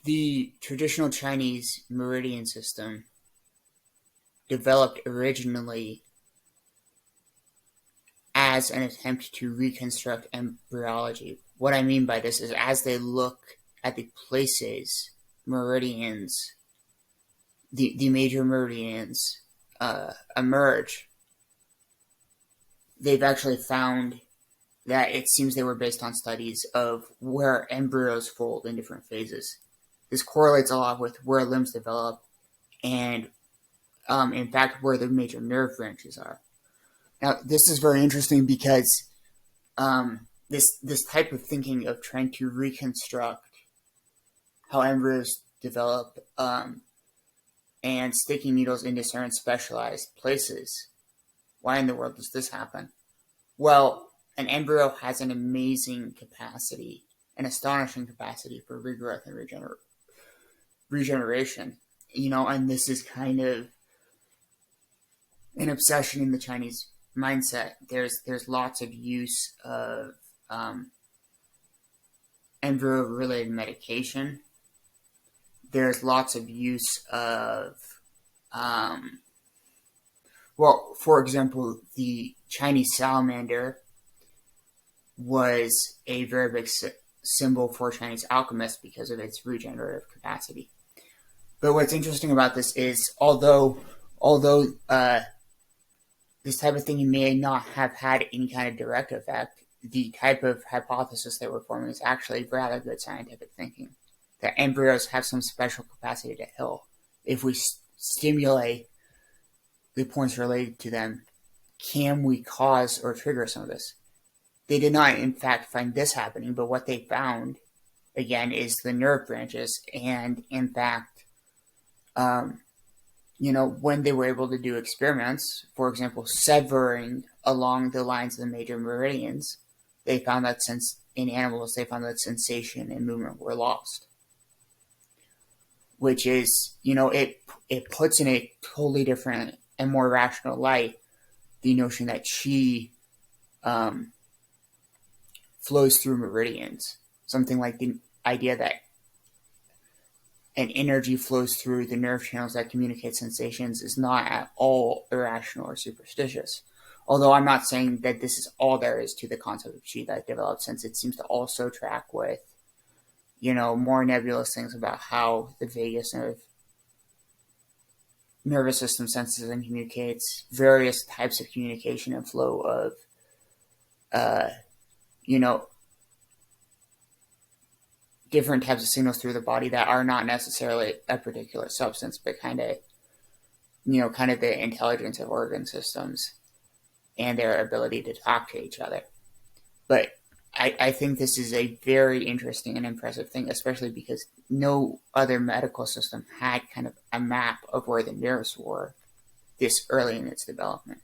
The traditional Chinese meridian system developed originally as an attempt to reconstruct embryology. What I mean by this is as they look at the places, meridians, the major meridians emerge, they've actually found that it seems they were based on studies of where embryos fold in different phases. This correlates a lot with where limbs develop and, in fact, where the major nerve branches are. Now, this is very interesting because this type of thinking of trying to reconstruct how embryos develop and sticking needles into certain specialized places. Why in the world does this happen? Well, an embryo has an amazing capacity, an astonishing capacity for regrowth and regeneration. And this is kind of an obsession in the Chinese mindset. There's lots of use of embryo-related medication. There's lots of use of, for example, the Chinese salamander was a very big symbol for Chinese alchemists because of its regenerative capacity. But what's interesting about this is, although this type of thing may not have had any kind of direct effect, the type of hypothesis they were forming is actually rather good scientific thinking. That embryos have some special capacity to heal. If we stimulate the points related to them, can we cause or trigger some of this? They did not, in fact, find this happening, but what they found, again, is the nerve branches. And, in fact, when they were able to do experiments, for example, severing along the lines of the major meridians, they found that in animals, they found that sensation and movement were lost. Which is, it puts in a totally different and more rational light the notion that qi flows through meridians. Something like the idea that an energy flows through the nerve channels that communicate sensations is not at all irrational or superstitious. Although I'm not saying that this is all there is to the concept of qi that developed, since it seems to also track with, more nebulous things about how the vagus nervous system senses and communicates, various types of communication and flow of, different types of signals through the body that are not necessarily a particular substance, but kind of the intelligence of organ systems and their ability to talk to each other. But I think this is a very interesting and impressive thing, especially because no other medical system had kind of a map of where the nerves were this early in its development.